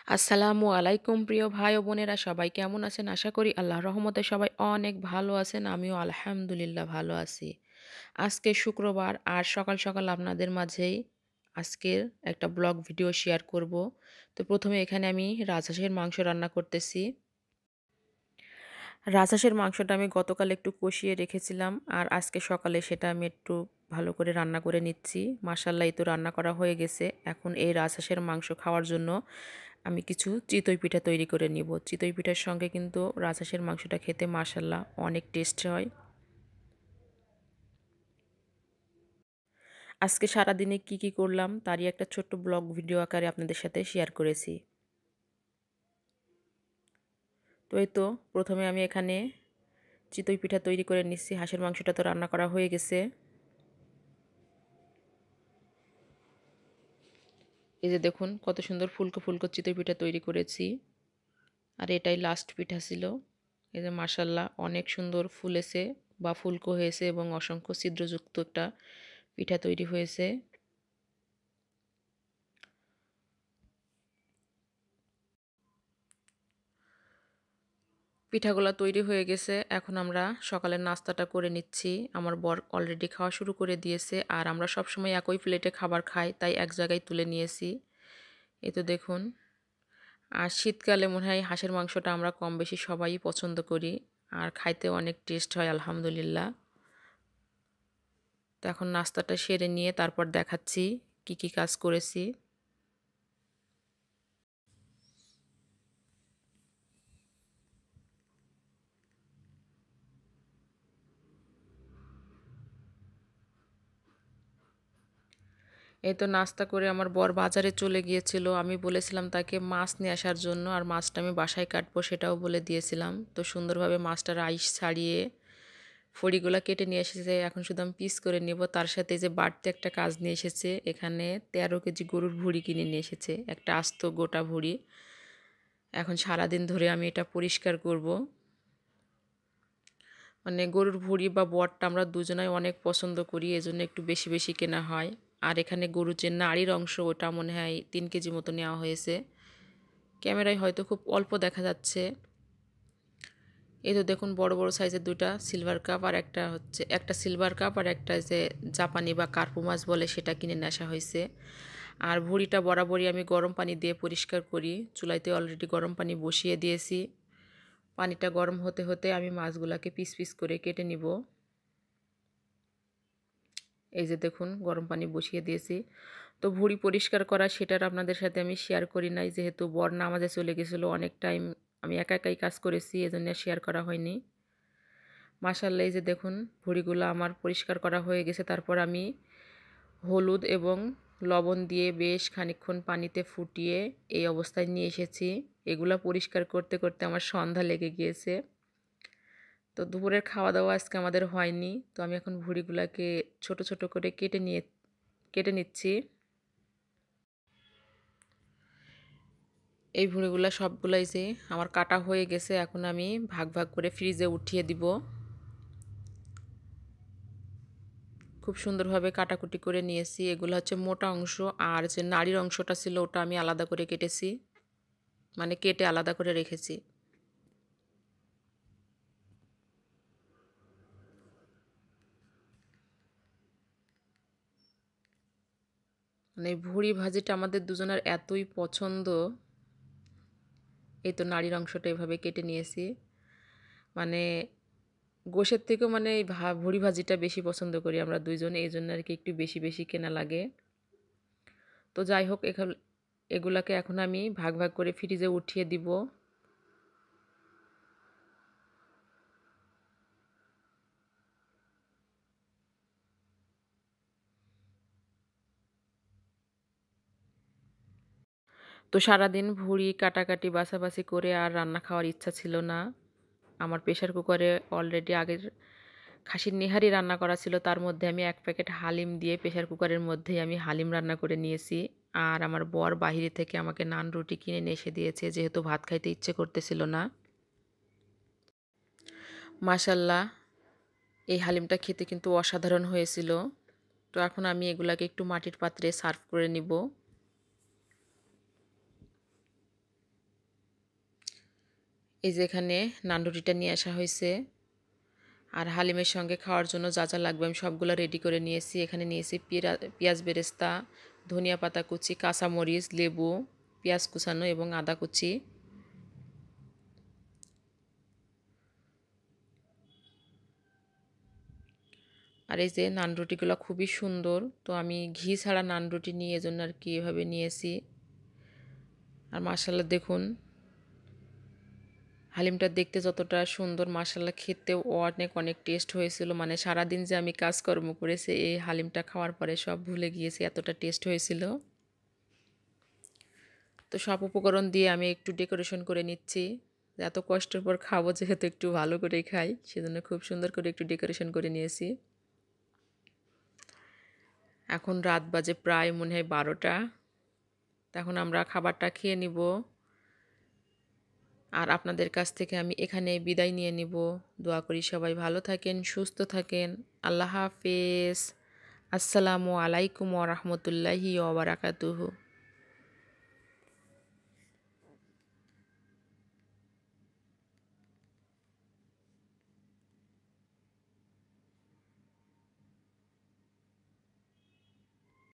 আসসালামু আলাইকুম প্রিয় ভাই ও বোনেরা, সবাই কেমন আছেন? আশা করি আল্লাহর রহমতে সবাই অনেক ভালো আছেন। আমিও আলহামদুলিল্লাহ ভালো আছি। আজকে শুক্রবার আর সকাল সকাল আপনাদের মাঝেই আজকের একটা ব্লগ ভিডিও শেয়ার করব। তো প্রথমে এখানে আমি রাজহাঁসের মাংস রান্না করতেছি। রাজহাঁসের মাংসটা আমি গতকাল একটু কষিয়ে রেখেছিলাম, আর আজকে সকালে সেটা আমি একটু ভালো করে রান্না করে নিচ্ছি। মাশাআল্লাহ, এই তো রান্না করা হয়ে গেছে। এখন এই রাজহাঁসের মাংস খাওয়ার জন্য আমি কিছু চিতই পিঠা তৈরি করে নিব। চিতই পিঠার সঙ্গে কিন্তু রাজহাঁসের মাংসটা খেতে মাশাআল্লাহ অনেক টেস্ট হয়। আজকে সারাদিনে কি করলাম তারই একটা ছোট্ট ব্লগ ভিডিও আকারে আপনাদের সাথে শেয়ার করেছি। তো এই তো প্রথমে আমি এখানে চিতই পিঠা তৈরি করে নিচ্ছি। হাঁসের মাংসটা তো রান্না করা হয়ে গেছে। এই যে দেখুন কত সুন্দর ফুলকো ফুলকো চিতই পিঠা তৈরি করেছি। আর এটাই লাস্ট পিঠা ছিল। এই যে মাশাআল্লাহ অনেক সুন্দর ফুলেছে বা ফুলকো হয়েছে এবং অসংখ্য ছিদ্রযুক্ত একটা পিঠা তৈরি হয়েছে। পিঠাগুলা তৈরি হয়ে গেছে। এখন আমরা সকালের নাস্তাটা করে নিচ্ছি। আমার বর অলরেডি খাওয়া শুরু করে দিয়েছে, আর আমরা সবসময় একই প্লেটে খাবার খাই, তাই এক জায়গায় তুলে নিয়েছি। এই তো দেখুন। আর শীতকালে মনে হয় হাঁসের মাংসটা আমরা কম বেশি সবাই পছন্দ করি, আর খাইতেও অনেক টেস্ট হয় আলহামদুলিল্লাহ। তো এখন নাস্তাটা সেরে নিয়ে তারপর দেখাচ্ছি কি কাজ করেছি। এই তো নাস্তা করে আমার বর বাজারে চলে গিয়েছিল। আমি বলেছিলাম তাকে মাছ নিয়ে আসার জন্য, আর মাছটা আমি বাসায় কাটবো সেটাও বলে দিয়েছিলাম। তো সুন্দরভাবে মাছটার আইস ছাড়িয়ে ফড়িগুলা কেটে নিয়ে এসেছে। এখন শুধু আমি পিস করে নেব। তার সাথে যে বাড়তি একটা কাজ নিয়ে এসেছে, এখানে 13 কেজি গরুর ভুঁড়ি কিনে নিয়ে এসেছে, একটা আস্ত গোটা ভুঁড়ি। এখন সারাদিন ধরে আমি এটা পরিষ্কার করব। মানে গরুর ভুঁড়ি বা বটটা আমরা দুজনাই অনেক পছন্দ করি, এজন্য একটু বেশি বেশি কেনা হয়। আর এখানে গরুর যে নাড়ির অংশ, ওটা মনে হয় 3 কেজি মতো নেওয়া হয়েছে। ক্যামেরায় হয়তো খুব অল্প দেখা যাচ্ছে। এই তো দেখুন বড় বড় সাইজের দুটা সিলভার কাপ, আর একটা সিলভার কাপ, আর একটা যে জাপানি বা কার্পু মাছ বলে সেটা কিনে নিয়ে আসা হয়েছে। আর ভুঁড়িটা বরাবরই আমি গরম পানি দিয়ে পরিষ্কার করি। চুলাইতে অলরেডি গরম পানি বসিয়ে দিয়েছি। পানিটা গরম হতে হতে আমি মাছগুলোকে পিস পিস করে কেটে নিব। এই যে দেখুন গরম পানি বসিয়ে দিয়েছি। তো ভুঁড়ি পরিষ্কার করা সেটার আপনাদের সাথে আমি শেয়ার করি নাই, যেহেতু বর নামাজে চলে গেছিলো। অনেক টাইম আমি একাই কাজ করেছি, এজন্য শেয়ার করা হয়নি। মাশাআল্লাহ, এই যে দেখুন ভুঁড়িগুলো আমার পরিষ্কার করা হয়ে গেছে। তারপর আমি হলুদ এবং লবণ দিয়ে বেশ খানিকক্ষণ পানিতে ফুটিয়ে এই অবস্থায় নিয়ে এসেছি। এগুলা পরিষ্কার করতে করতে আমার সন্ধ্যা লেগে গিয়েছে। তো দুপুরের খাওয়া দাওয়া আজকে আমাদের হয়নি। তো আমি এখন ভুঁড়িগুলাকে ছোট ছোট করে কেটে নিচ্ছি। এই ভুঁড়িগুলা সবগুলাই যে আমার কাটা হয়ে গেছে, এখন আমি ভাগ ভাগ করে ফ্রিজে উঠিয়ে দিব। খুব সুন্দরভাবে কাটাকুটি করে নিয়েছি। এগুলো হচ্ছে মোটা অংশ, আর যে নাড়ির অংশটা ছিল ওটা আমি আলাদা করে কেটেছি, মানে কেটে আলাদা করে রেখেছি। মানে এই ভুঁড়ি ভাজিটা আমাদের দুজনের এতই পছন্দ। এই তো নাড়ির অংশটা এভাবে কেটে নিয়েছি। মানে গোশের থেকেও মানে এই ভুঁড়ি ভাজিটা বেশি পছন্দ করি আমরা দুইজনে, এই জন্য আর কি একটু বেশি বেশি কেনা লাগে। তো যাই হোক, এগুলাকে এখন আমি ভাগ ভাগ করে ফ্রিজে উঠিয়ে দিব। তো সারাদিন ভুঁড়ি কাটাকাটি বাছাবাছি করে আর রান্না খাওয়ার ইচ্ছা ছিল না। আমার প্রেশার কুকারে অলরেডি আগের খাসির নেহারি রান্না করা ছিল, তার মধ্যে আমি 1 প্যাকেট হালিম দিয়ে প্রেশার কুকারের মধ্যেই আমি হালিম রান্না করে নিয়েছি। আর আমার বর বাহিরে থেকে আমাকে নান রুটি কিনে নিয়ে এসে দিয়েছে, যেহেতু ভাত খাইতে ইচ্ছে করতেছিল না। মাশাল্লাহ, এই হালিমটা খেতে কিন্তু অসাধারণ হয়েছিল। তো এখন আমি এগুলাকে একটু মাটির পাত্রে সার্ভ করে নিব। এই যে এখানে নান রুটিটা নিয়ে আসা হয়েছে। আর হালিমের সঙ্গে খাওয়ার জন্য যা যা লাগবে আমি সবগুলো রেডি করে নিয়েছি। এখানে নিয়েছি পেঁয়াজ বেরেস্তা, ধনিয়া পাতা কুচি, কাঁচামরিচ, লেবু, পেঁয়াজ কুচানো এবং আদা কুচি। আর এই যে নান রুটিগুলো খুবই সুন্দর, তো আমি ঘি ছাড়া নান রুটি নিয়ে এজন্য আর কি এভাবে নিয়েছি। আর মাশাআল্লাহ দেখুন, হালিমটা দেখতে যতটা সুন্দর, মাশাআল্লাহ খেতেও অনেক অনেক টেস্ট হয়েছিল। মানে সারাদিন যে আমি কাজকর্ম করেছি এই হালিমটা খাওয়ার পরে সব ভুলে গিয়েছি, এতটা টেস্ট হয়েছিল। তো সব উপকরণ দিয়ে আমি একটু ডেকোরেশন করে নিচ্ছি। এত কষ্টের পর খাবো যেহেতু একটু ভালো করেই খাই, সেজন্য খুব সুন্দর করে একটু ডেকোরেশন করে নিয়েছি। এখন রাত বাজে প্রায় মনে হয় 12টা। তখন আমরা খাবারটা খেয়ে নিব। আর আপনাদের কাছ থেকে আমি এখানে বিদায় নিয়ে নিব। দোয়া করি সবাই ভালো থাকেন, সুস্থ থাকেন। আল্লাহ হাফেজ। আসসালামু আলাইকুম ওয়া রাহমাতুল্লাহি ওয়া বারাকাতুহু।